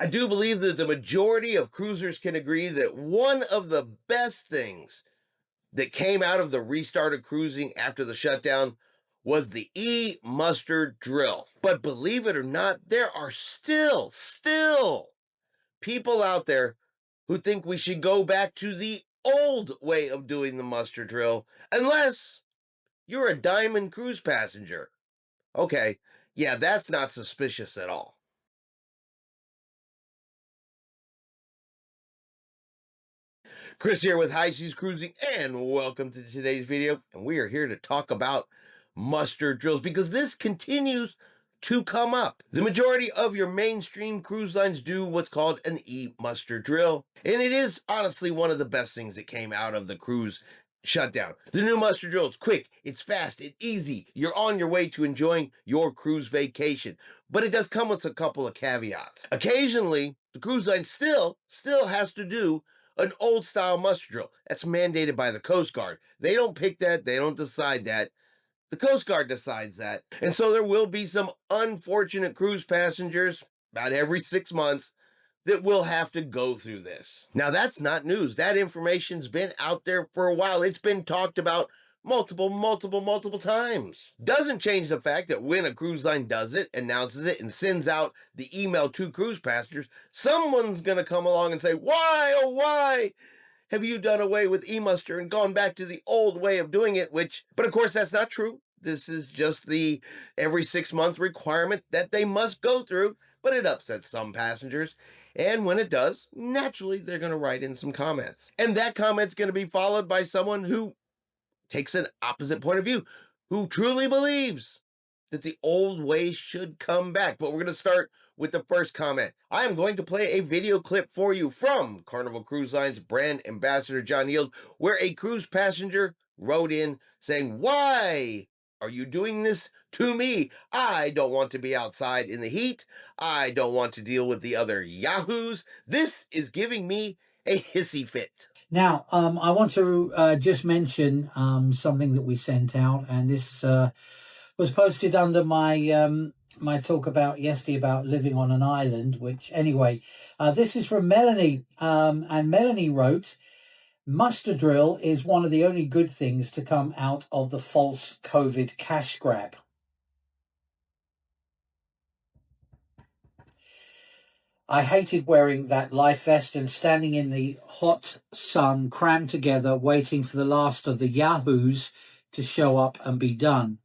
I do believe that the majority of cruisers can agree that one of the best things that came out of the restart of cruising after the shutdown was the e-muster drill. But believe it or not, there are still people out there who think we should go back to the old way of doing the muster drill, unless you're a diamond cruise passenger. Okay, yeah, that's not suspicious at all. Chris here with High Seas Cruising, and welcome to today's video. And we are here to talk about muster drills because this continues to come up. The majority of your mainstream cruise lines do what's called an e-muster drill, and it is honestly one of the best things that came out of the cruise shutdown. The new muster drill is quick, it's fast, it's easy. You're on your way to enjoying your cruise vacation, but it does come with a couple of caveats. Occasionally, the cruise line still has to do an old style muster drill. That's mandated by the Coast Guard. They don't pick that, they don't decide that. The Coast Guard decides that. And so there will be some unfortunate cruise passengers about every 6 months that will have to go through this. Now, that's not news. That information's been out there for a while. It's been talked about multiple times. Doesn't change the fact that when a cruise line does it, announces it, and sends out the email to cruise passengers, someone's going to come along and say, why, oh why have you done away with e-muster and gone back to the old way of doing it? But of course that's not true. This is just the every 6-month requirement that they must go through, but it upsets some passengers. And when it does, naturally they're going to write in some comments. And that comment's going to be followed by someone who takes an opposite point of view, who truly believes that the old ways should come back. But we're going to start with the first comment. I am going to play a video clip for you from Carnival Cruise Line's brand ambassador, John Yield, where a cruise passenger wrote in saying, why are you doing this to me? I don't want to be outside in the heat. I don't want to deal with the other yahoos. This is giving me a hissy fit. Now, I want to just mention something that we sent out, and this was posted under my my talk about yesterday about living on an island, which anyway, this is from Melanie, and Melanie wrote, muster drill is one of the only good things to come out of the false COVID cash grab. I hated wearing that life vest and standing in the hot sun crammed together waiting for the last of the yahoos to show up and be done.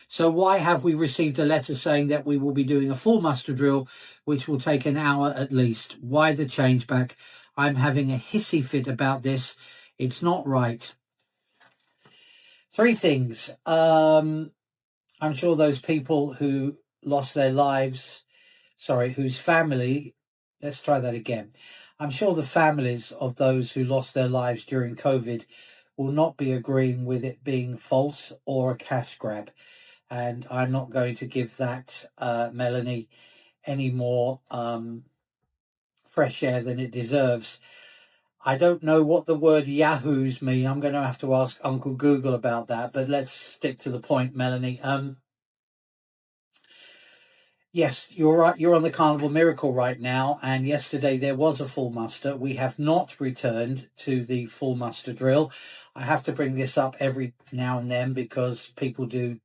So why have we received a letter saying that we will be doing a full muster drill, which will take an hour at least? Why the change back? I'm having a hissy fit about this. It's not right. 3 things. I'm sure those people who lost their lives, whose family, let's try that again. I'm sure the families of those who lost their lives during COVID will not be agreeing with it being false or a cash grab. And I'm not going to give that, Melanie, any more fresh air than it deserves. I don't know what the word yahoos mean. I'm going to have to ask Uncle Google about that, but let's stick to the point, Melanie. Yes, you're right. You're on the Carnival Miracle right now, and yesterday there was a full muster. We have not returned to the full muster drill. I have to bring this up every now and then because people do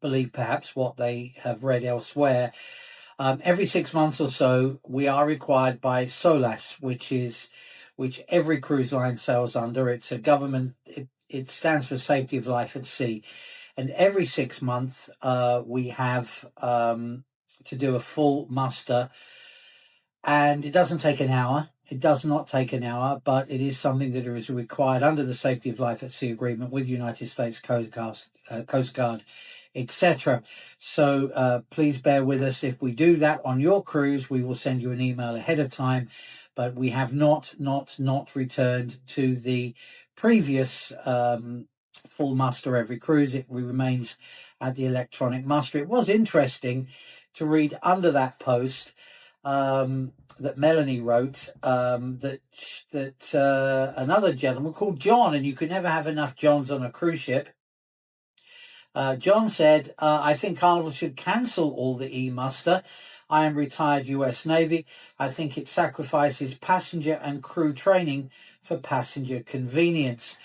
believe perhaps what they have read elsewhere. Every 6 months or so, we are required by SOLAS, which every cruise line sails under. It's a government, it stands for Safety of Life at Sea. And every 6 months, we have to do a full muster. And it doesn't take an hour. It does not take an hour, but it is something that is required under the Safety of Life at Sea agreement with United States Coast Guard, etc. So please bear with us. If we do that on your cruise, we will send you an email ahead of time. But we have not returned to the previous full muster every cruise. It remains at the electronic muster. It was interesting to read under that post that Melanie wrote, that another gentleman called John, and you can never have enough Johns on a cruise ship, John said, I think Carnival should cancel all the e-muster. I am retired US Navy. I think it sacrifices passenger and crew training for passenger convenience.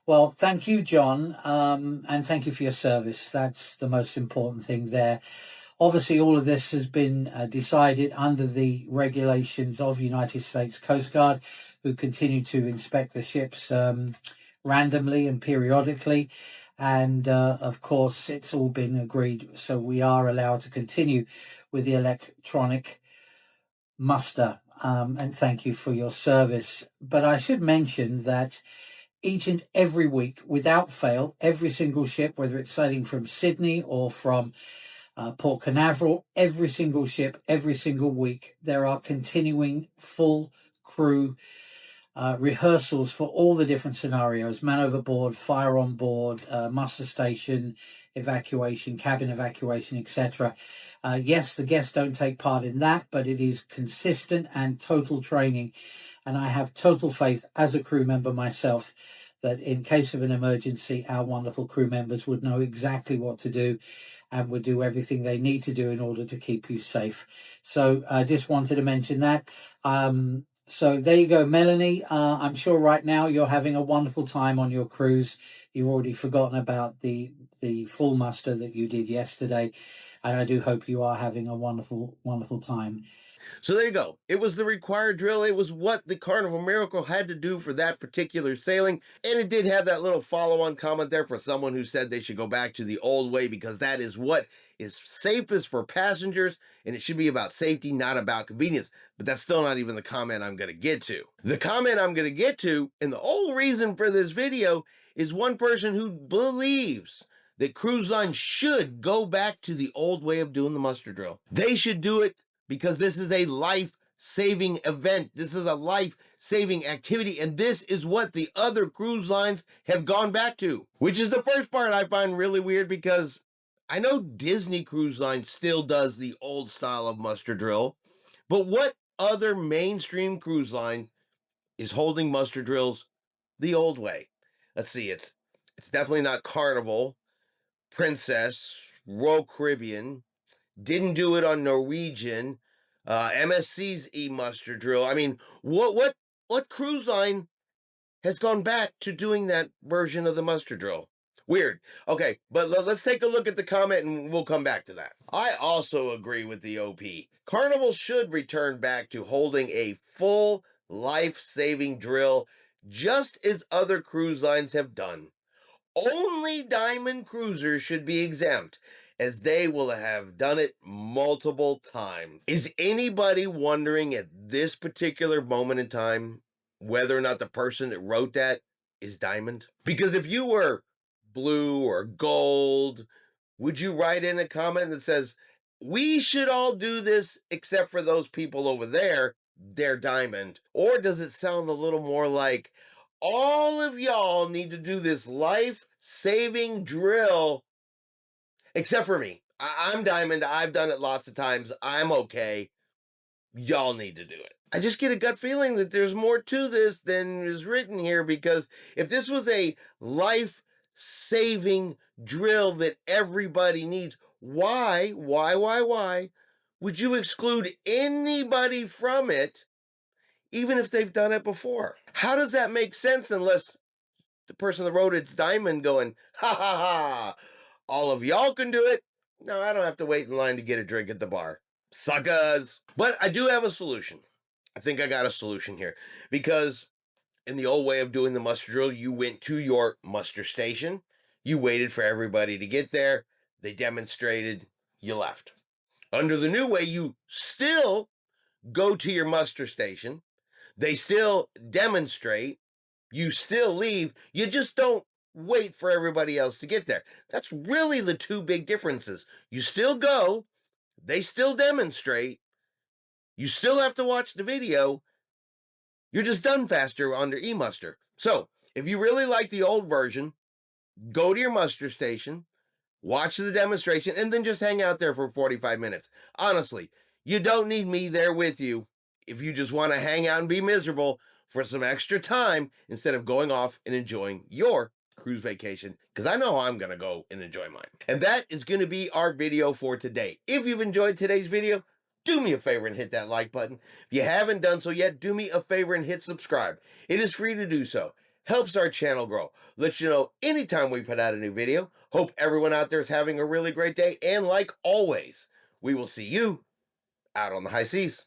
Well, thank you, John, and thank you for your service. That's the most important thing there. Obviously, all of this has been decided under the regulations of United States Coast Guard, who continue to inspect the ships randomly and periodically. And of course, it's all been agreed. So we are allowed to continue with the electronic muster. And thank you for your service. But I should mention that each and every week, without fail, every single ship, whether it's sailing from Sydney or from Port Canaveral, every single ship, every single week, there are continuing full crew rehearsals for all the different scenarios: man overboard, fire on board, muster station, evacuation, cabin evacuation, etc. Yes, the guests don't take part in that, but it is consistent and total training. And I have total faith as a crew member myself that in case of an emergency, our wonderful crew members would know exactly what to do and would do everything they need to do in order to keep you safe. So I just wanted to mention that. So there you go, Melanie. I'm sure right now you're having a wonderful time on your cruise. You've already forgotten about the full muster that you did yesterday, and I do hope you are having a wonderful, wonderful time. So there you go. It was the required drill. It was what the Carnival Miracle had to do for that particular sailing. And it did have that little follow-on comment there for someone who said they should go back to the old way because that is what is safest for passengers, and it should be about safety, not about convenience. But that's still not even the comment I'm going to get to. The comment I'm going to get to, and the whole reason for this video, is one person who believes that cruise lines should go back to the old way of doing the muster drill. They should do it because this is a life-saving event. This is a life-saving activity, and this is what the other cruise lines have gone back to, which is the first part I find really weird because I know Disney Cruise Line still does the old style of muster drill, but what other mainstream cruise line is holding muster drills the old way? Let's see, it's definitely not Carnival, Princess, Royal Caribbean, didn't do it on Norwegian, MSC's e-muster drill. I mean, what cruise line has gone back to doing that version of the muster drill? Weird. Okay, but let's take a look at the comment and we'll come back to that. I also agree with the OP. Carnival should return back to holding a full life-saving drill just as other cruise lines have done. Only Diamond cruisers should be exempt, as they will have done it multiple times. Is anybody wondering at this particular moment in time whether or not the person that wrote that is Diamond? Because if you were blue or gold, would you write in a comment that says, we should all do this except for those people over there, they're Diamond? Or does it sound a little more like, all of y'all need to do this life-saving drill except for me? I'm Diamond. I've done it lots of times. I'm okay. Y'all need to do it. I just get a gut feeling that there's more to this than is written here, because if this was a life-saving drill that everybody needs, why would you exclude anybody from it, even if they've done it before? How does that make sense unless the person that wrote it's Diamond going, ha ha ha, all of y'all can do it? No, I don't have to wait in line to get a drink at the bar. Suckers. But I do have a solution. I think I got a solution here. Because in the old way of doing the muster drill, you went to your muster station, you waited for everybody to get there, they demonstrated, you left. Under the new way, you still go to your muster station, they still demonstrate, you still leave, you just don't wait for everybody else to get there. That's really the two big differences. You still go, they still demonstrate, you still have to watch the video, you're just done faster under eMuster. So, if you really like the old version, go to your muster station, watch the demonstration, and then just hang out there for 45 minutes. Honestly, you don't need me there with you if you just want to hang out and be miserable for some extra time instead of going off and enjoying your cruise vacation, because I know I'm going to go and enjoy mine. And that is going to be our video for today. If you've enjoyed today's video, do me a favor and hit that like button. If you haven't done so yet, do me a favor and hit subscribe. It is free to do so. Helps our channel grow. Lets you know anytime we put out a new video. Hope everyone out there is having a really great day. And like always, we will see you out on the high seas.